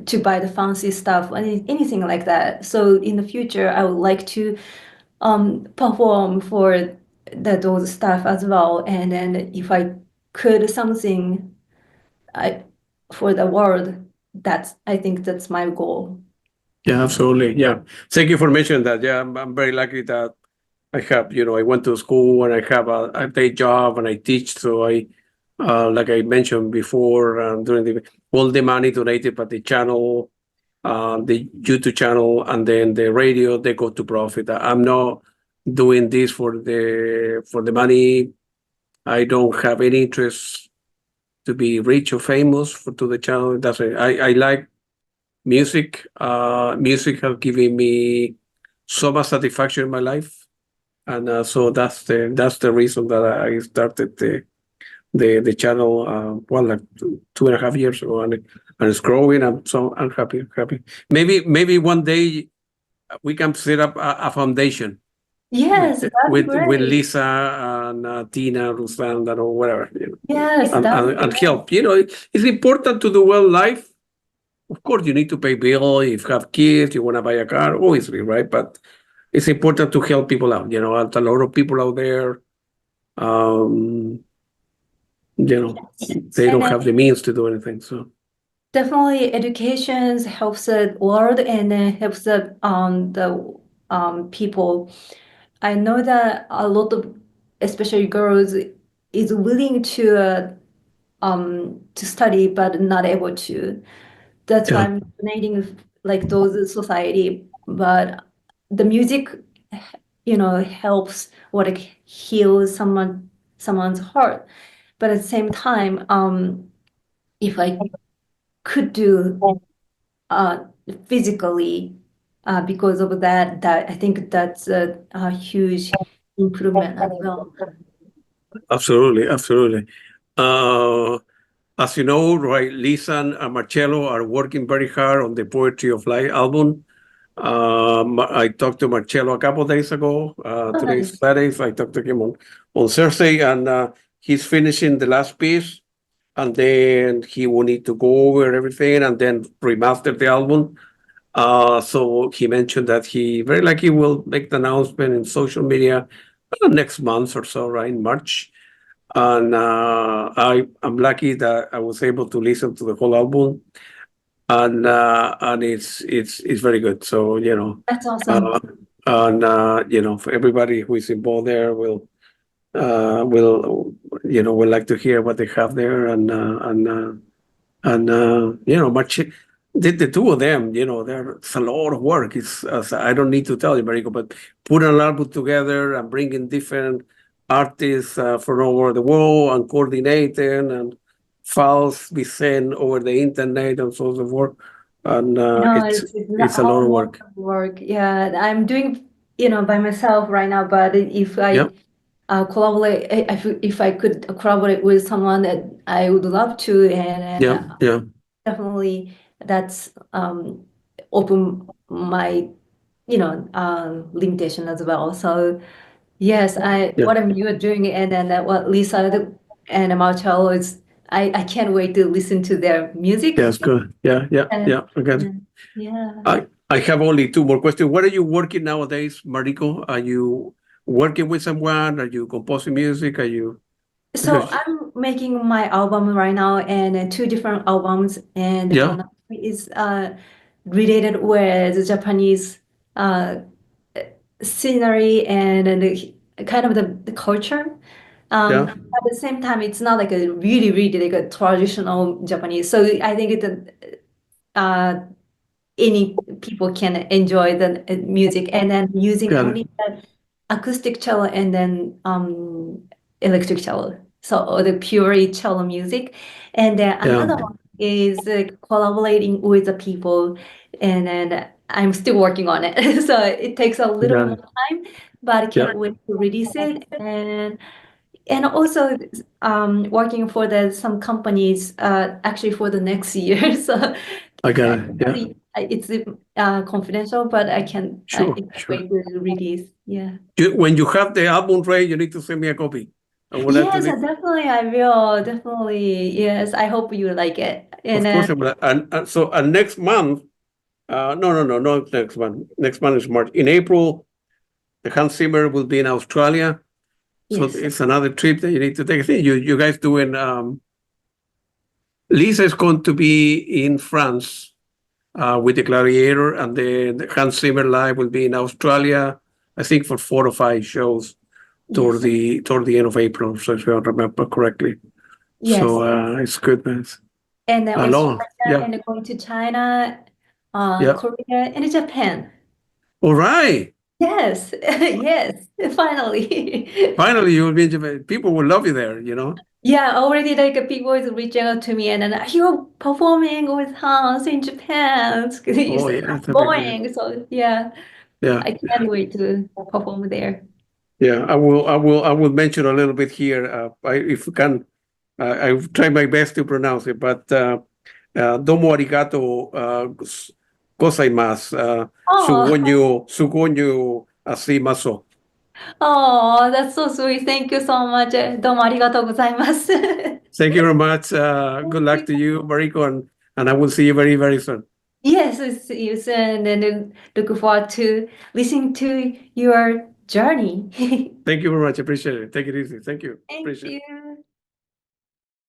to buy the fancy stuff, anything like that. So in the future, I would like to perform for those stuff as well. And then if I could something I, for the world, I think that's my goal.
yeah, absolutely. Yeah, thank you for mentioning that. Yeah, I'm very lucky that I have, I went to school and I have a day job and I teach. So like I mentioned before, during all the money donated by the channel, the YouTube channel, and then the radio, they go to profit. I'm not doing this for the money. I don't have any interest to be rich or famous to the channel. That's it. I like music. Music has given me so much satisfaction in my life, and so that's the reason that I started the channel. Well, like 2.5 years ago, and it's growing. I'm happy. Maybe one day we can set up a foundation with
Yes, that'd be
with
great.
Lisa and Tina, Ruslan, or whatever,
Yes,
and,
that'd
and,
be
and
great.
help. It's important to do well life. Of course, you need to pay bill. If you have kids, you want to buy a car, obviously, right? But it's important to help people out. A lot of people out there, um, they
And
don't have the means to do anything. So
definitely education helps the world and then helps the people. I know that a lot of, especially girls, is willing to study but not able to. That's why
yeah,
I'm donating like those society. But the music, helps or like heals someone's heart. But at the same time, if I could do uh, physically because of that I think that's a huge improvement as well.
absolutely, absolutely. Uh, as you know, right, Lisa and Marcello are working very hard on the Poetry of Life album. I talked to Marcello a couple of days ago.
Oh,
Today's
nice.
Saturday, so I talked to him on Thursday, and he's finishing the last piece, and then he will need to go over everything and then remaster the album. So he mentioned that he very likely will make the announcement in social media next month or so, right, in March. And I'm lucky that I was able to listen to the whole album, and it's very good. So
That's awesome.
uh, and for everybody who is involved there will like to hear what they have there, and much the two of them, there's a lot of work. It's I don't need to tell you, Mariko, but putting an album together and bringing different artists from all over the world and coordinating and files be sent over the internet and so on and so forth. And
It's not
it's a lot of
all
work.
work. Yeah, I'm doing, by myself right now. But if
Yeah,
I collaborate, if I could collaborate with someone, that I would love to, and
yeah, yeah,
definitely that's open my, limitation as well. So yes,
yeah.
what you are doing, and then what Lisa and Marcello is, I can't wait to listen to their music.
That's good. Yeah, yeah,
And
yeah. I got it.
yeah.
I have only two more questions. What are you working nowadays, Mariko? Are you working with someone? Are you composing music? Are you
So
because
I'm making my album right now, and two different albums, and
yeah,
one of it is related with the Japanese uh, scenery and the kind of the culture.
yeah,
At the same time, it's not like a really, really like a traditional Japanese. So I think uh, any people can enjoy the music, and then using
got it.
only the acoustic cello and then electric cello. So or the purely cello music. And then
Yeah,
another one is collaborating with the people, and then I'm still working on it. So it takes a little
got
more
it.
time, but I
Yeah,
can't wait to release it. And also working for some companies actually for the next year. So
I got it. Yeah,
it's confidential, but I
sure,
can't
sure.
wait to release. Yeah.
When you have the album ready, you need to send me a copy. I would like to
Yes,
listen.
definitely I will. Definitely. Yes, I hope you like it. And
Of course, I will. And so next month, no, no, no, not next month. Next month is March. In April, the Hans Zimmer will be in Australia. So
yes,
it's another trip that you need to take. I think you guys doing. Lisa is going to be in France with the Gladiator, and the Hans Zimmer Live will be in Australia. I think for 4 or 5 shows
yes,
toward the end of April, so if I remember correctly.
yes.
So it's good, man.
And then
Along,
Australia
yeah,
and going to China,
yeah.
Korea, and Japan.
All right.
Yes, yes, finally.
Finally, you will be in Japan. People will love you there. You know.
Yeah, already like people is reaching out to me, and then you're performing with Hans in Japan. You
Oh
said
yeah,
I'm
that'd be great.
going, so yeah,
Yeah,
I can't wait to perform there.
yeah. I will mention a little bit here. If you can, I will try my best to pronounce it. But domo arigato gozaimasu.
Oh,
Sugonyo asimasu.
oh, that's so sweet. Thank you so much. どうもありがとうございます。
Thank you very much. Good
Thank
luck
you.
to you, Mariko, and I will see you very, very soon.
Yes, see you soon, and then look forward to listening to your journey.
Thank you very much. Appreciate it. Take it easy. Thank you.
Thank
Appreciate it.
you.